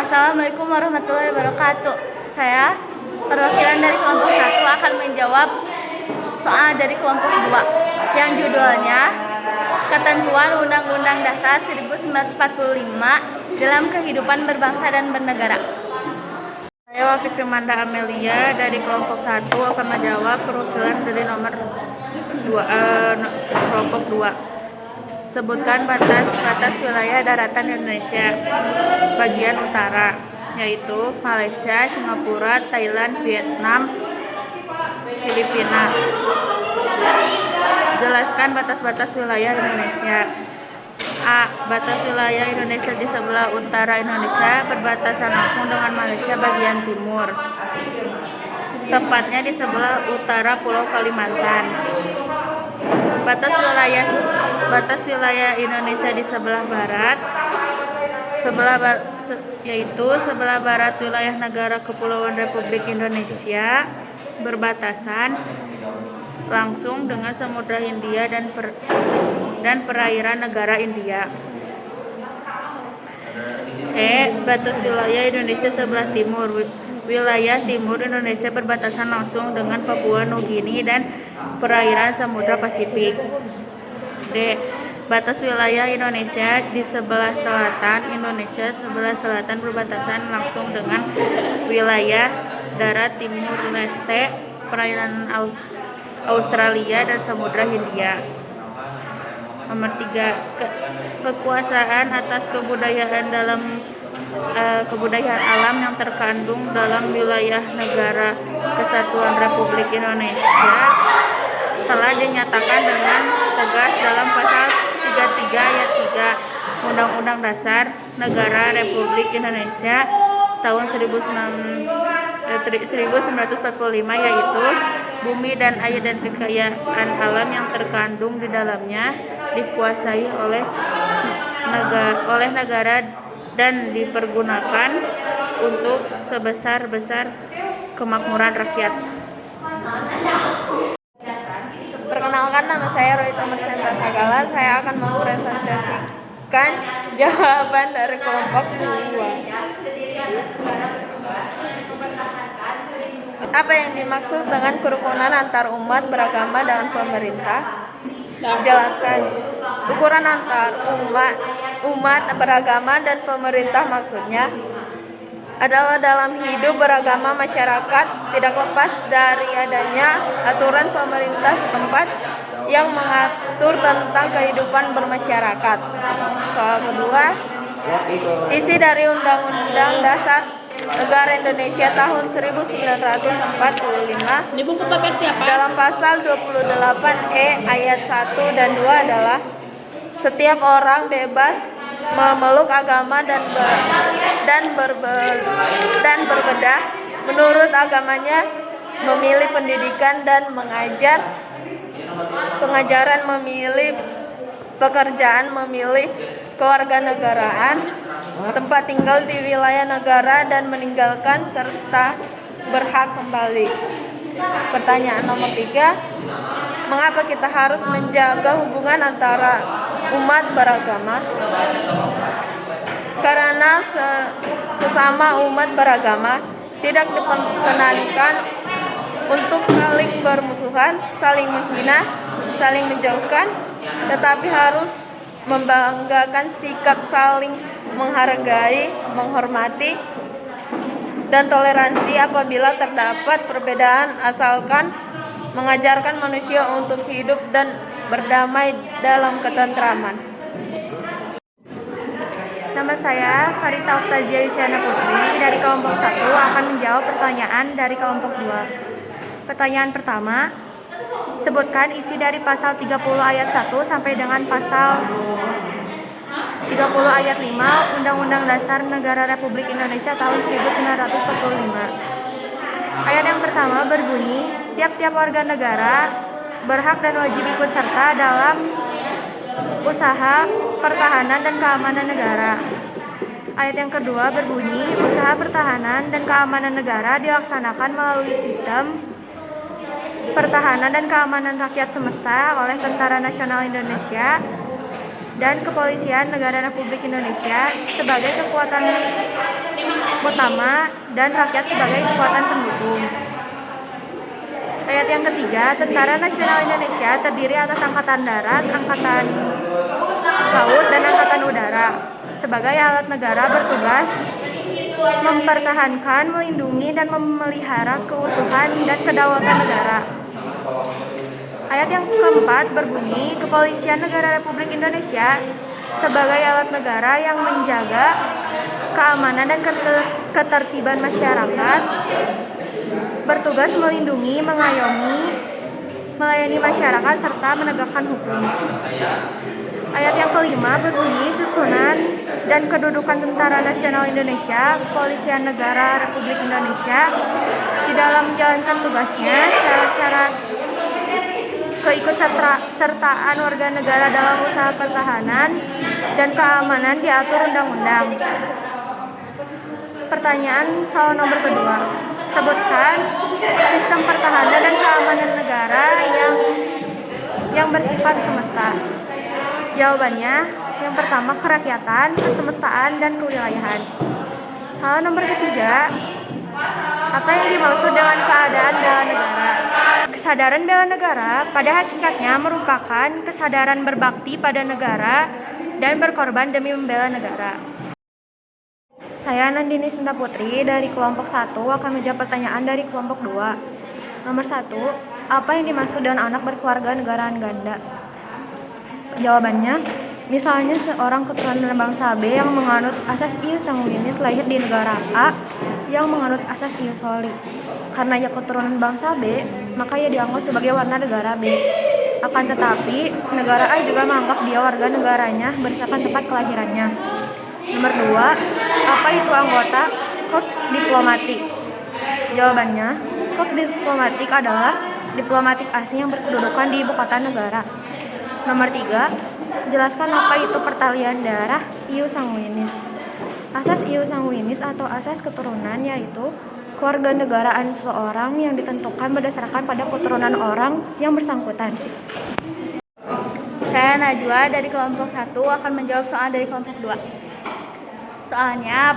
Assalamualaikum warahmatullahi wabarakatuh. Saya perwakilan dari kelompok 1 akan menjawab soal dari kelompok 2 yang judulnya Ketentuan Undang-Undang Dasar 1945 dalam Kehidupan Berbangsa dan Bernegara. Saya Wafi Firmanda Amelia dari kelompok 1 akan menjawab perwakilan dari nomor 2, kelompok 2. Sebutkan batas wilayah daratan Indonesia bagian utara, yaitu Malaysia, Singapura, Thailand, Vietnam, Filipina. Jelaskan batas-batas wilayah Indonesia. A. Batas wilayah Indonesia di sebelah utara Indonesia berbatasan langsung dengan Malaysia bagian timur, tepatnya di sebelah utara Pulau Kalimantan. Batas wilayah Indonesia di sebelah barat, yaitu sebelah barat wilayah negara Kepulauan Republik Indonesia berbatasan langsung dengan Samudra Hindia dan perairan negara India. C. Batas wilayah Indonesia sebelah timur, wilayah timur Indonesia berbatasan langsung dengan Papua Nugini dan perairan Samudra Pasifik. D. Batas wilayah Indonesia di sebelah selatan, Indonesia sebelah selatan berbatasan langsung dengan wilayah darat Timur Leste, perairan Australia dan Samudra Hindia. Nomor 3. Kekuasaan atas kebudayaan alam yang terkandung dalam wilayah Negara Kesatuan Republik Indonesia telah dinyatakan dengan tegas dalam pasal 33 ayat 3 Undang-Undang Dasar Negara Republik Indonesia tahun 1945, yaitu bumi dan air dan kekayaan alam yang terkandung di dalamnya dikuasai oleh negara dan dipergunakan untuk sebesar-besar kemakmuran rakyat. Perkenalkan, nama saya Roy Tomersenta Sagala. Saya akan mempresentasikan jawaban dari kelompok 2. Apa yang dimaksud dengan kerukunan antar umat beragama dan pemerintah? Jelaskan. Ukuran antar umat beragama dan pemerintah maksudnya adalah dalam hidup beragama masyarakat tidak lepas dari adanya aturan pemerintah setempat yang mengatur tentang kehidupan bermasyarakat. Soal kedua, isi dari Undang-Undang Dasar Negara Indonesia tahun 1945 Ini buku paket siapa? dalam pasal 28E ayat 1 dan 2 adalah setiap orang bebas memeluk agama dan berbedah menurut agamanya, memilih pendidikan dan pengajaran, memilih pekerjaan, memilih kewarganegaraan, tempat tinggal di wilayah negara dan meninggalkan serta berhak kembali. Pertanyaan nomor 3, mengapa kita harus menjaga hubungan antara umat beragama? Karena sesama umat beragama tidak diperkenankan untuk saling bermusuhan, saling menghina, saling menjauhkan, tetapi harus membanggakan sikap saling menghargai, menghormati, dan toleransi apabila terdapat perbedaan, asalkan mengajarkan manusia untuk hidup dan berdamai dalam ketentraman. Nama saya Farisa Oktazia Yusiana Putri dari kelompok 1 akan menjawab pertanyaan dari kelompok 2. Pertanyaan pertama, sebutkan isi dari pasal 30 ayat 1 sampai dengan pasal 30 ayat 5 Undang-Undang Dasar Negara Republik Indonesia tahun 1945. Ayat yang pertama berbunyi, tiap-tiap warga negara berhak dan wajib ikut serta dalam usaha pertahanan dan keamanan negara. Ayat yang kedua berbunyi, usaha pertahanan dan keamanan negara dilaksanakan melalui sistem pertahanan dan keamanan rakyat semesta oleh Tentara Nasional Indonesia dan Kepolisian Negara Republik Indonesia sebagai kekuatan utama dan rakyat sebagai kekuatan pendukung. Ayat yang ketiga, Tentara Nasional Indonesia terdiri atas Angkatan Darat, Angkatan Laut, dan Angkatan Udara. Sebagai alat negara bertugas mempertahankan, melindungi, dan memelihara keutuhan dan kedaulatan negara. Ayat yang keempat berbunyi, Kepolisian Negara Republik Indonesia sebagai alat negara yang menjaga keamanan dan ketertiban masyarakat, bertugas melindungi, mengayomi, melayani masyarakat, serta menegakkan hukum. Ayat yang kelima berbunyi, Susunan dan kedudukan Tentara Nasional Indonesia, Kepolisian Negara Republik Indonesia di dalam menjalankan tugasnya, syarat-syarat keikutsertaan warga negara dalam usaha pertahanan dan keamanan diatur undang-undang. Pertanyaan soal nomor kedua. Sebutkan sistem pertahanan dan keamanan negara yang bersifat semesta. Jawabannya, yang pertama kerakyatan, kesemestaan, dan kewilayahan. Soal nomor ketiga. Apa yang dimaksud dengan keadaan bela negara? Kesadaran bela negara pada hakikatnya merupakan kesadaran berbakti pada negara dan berkorban demi membela negara. Saya Nandini Sinta Putri dari kelompok 1 akan menjawab pertanyaan dari kelompok 2. Nomor 1, apa yang dimaksud dengan anak berkeluarga negaraan ganda? Jawabannya, misalnya seorang keturunan bangsa B yang menganut asas ius sanguinis lahir di negara A yang menganut asas ius soli. Karena ia keturunan bangsa B, maka ia dianggap sebagai warga negara B. Akan tetapi, negara A juga menganggap dia warga negaranya berdasarkan tempat kelahirannya. Nomor 2, apa itu anggota Korps Diplomatik? Jawabannya, Korps Diplomatik adalah diplomatik asing yang berkedudukan di ibu kota negara. Nomor 3, jelaskan apa itu pertalian darah ius sanguinis. Asas ius sanguinis atau asas keturunan yaitu kewarganegaraan seseorang yang ditentukan berdasarkan pada keturunan orang yang bersangkutan. Saya Najwa dari kelompok 1 akan menjawab soal dari kelompok 2. Soalnya,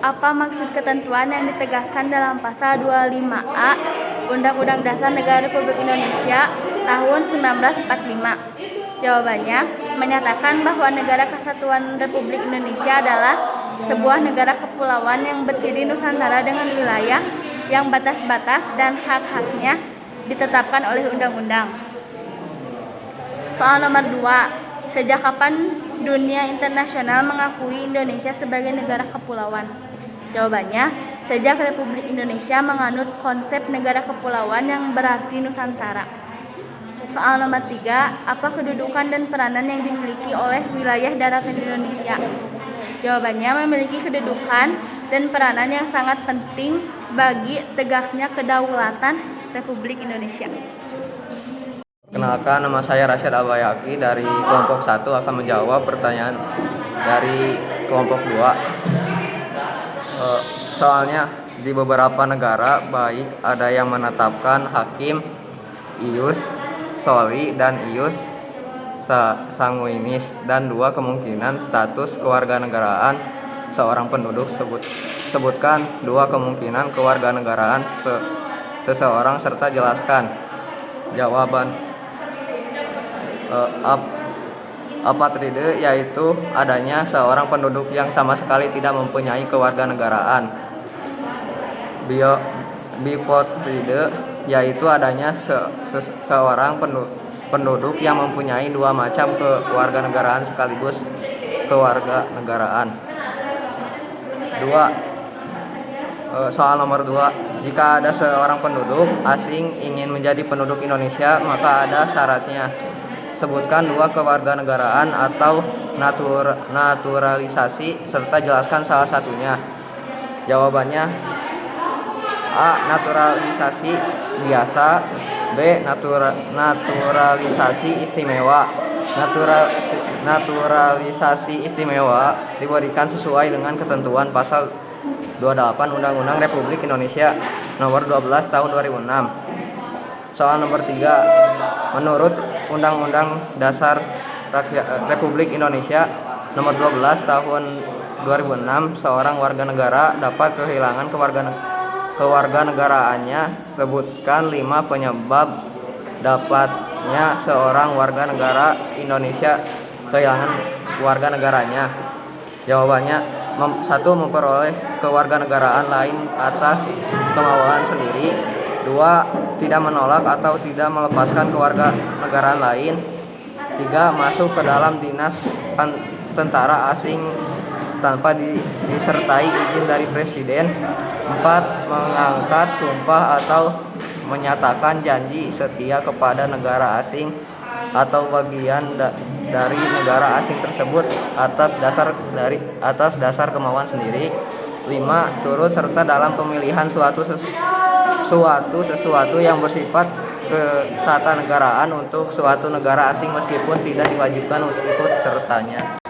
apa maksud ketentuan yang ditegaskan dalam pasal 25A Undang-Undang Dasar Negara Republik Indonesia tahun 1945? Jawabannya, menyatakan bahwa Negara Kesatuan Republik Indonesia adalah sebuah negara kepulauan yang berciri Nusantara dengan wilayah yang batas-batas dan hak-haknya ditetapkan oleh undang-undang. Soal nomor 2, sejak kapan dunia internasional mengakui Indonesia sebagai negara kepulauan? Jawabannya, sejak Republik Indonesia menganut konsep negara kepulauan yang berarti Nusantara. Soal nomor 3, apa kedudukan dan peranan yang dimiliki oleh wilayah daratan Indonesia? Jawabannya, memiliki kedudukan dan peranan yang sangat penting bagi tegaknya kedaulatan Republik Indonesia. Kenalkan, nama saya Rasyad Albayaki dari kelompok 1 akan menjawab pertanyaan dari kelompok 2. Soalnya, di beberapa negara baik ada yang menetapkan hakim ius soli dan ius sanguinis dan dua kemungkinan status kewarganegaraan seorang penduduk. Sebutkan dua kemungkinan kewarganegaraan seseorang serta jelaskan. Jawaban apatride yaitu adanya seorang penduduk yang sama sekali tidak mempunyai kewarganegaraan. Bipotride yaitu adanya seorang penduduk yang mempunyai dua macam kewarganegaraan sekaligus kewarganegaraan. 2. Soal nomor 2, jika ada seorang penduduk asing ingin menjadi penduduk Indonesia, maka ada syaratnya. Sebutkan dua kewarganegaraan atau naturalisasi serta jelaskan salah satunya. Jawabannya, A. Naturalisasi biasa, B. Naturalisasi istimewa. Naturalisasi istimewa diberikan sesuai dengan ketentuan pasal 28 Undang-Undang Republik Indonesia Nomor 12 Tahun 2006. Soal nomor 3, menurut Undang-Undang Dasar Republik Indonesia Nomor 12 Tahun 2006 seorang warga negara dapat kehilangan kewarganegaraannya. Sebutkan 5 penyebab dapatnya seorang warga negara Indonesia kehilangan kewarganegaranya. Jawabannya, 1. Memperoleh kewarganegaraan lain atas kemauan sendiri. 2. Tidak menolak atau tidak melepaskan kewarganegaraan lain. 3. Masuk ke dalam dinas tentara asing tanpa disertai izin dari presiden. 4. Mengangkat sumpah atau menyatakan janji setia kepada negara asing atau bagian dari negara asing tersebut atas dasar kemauan sendiri. 5. Turut serta dalam pemilihan sesuatu yang bersifat ketatanegaraan untuk suatu negara asing meskipun tidak diwajibkan untuk ikut sertanya.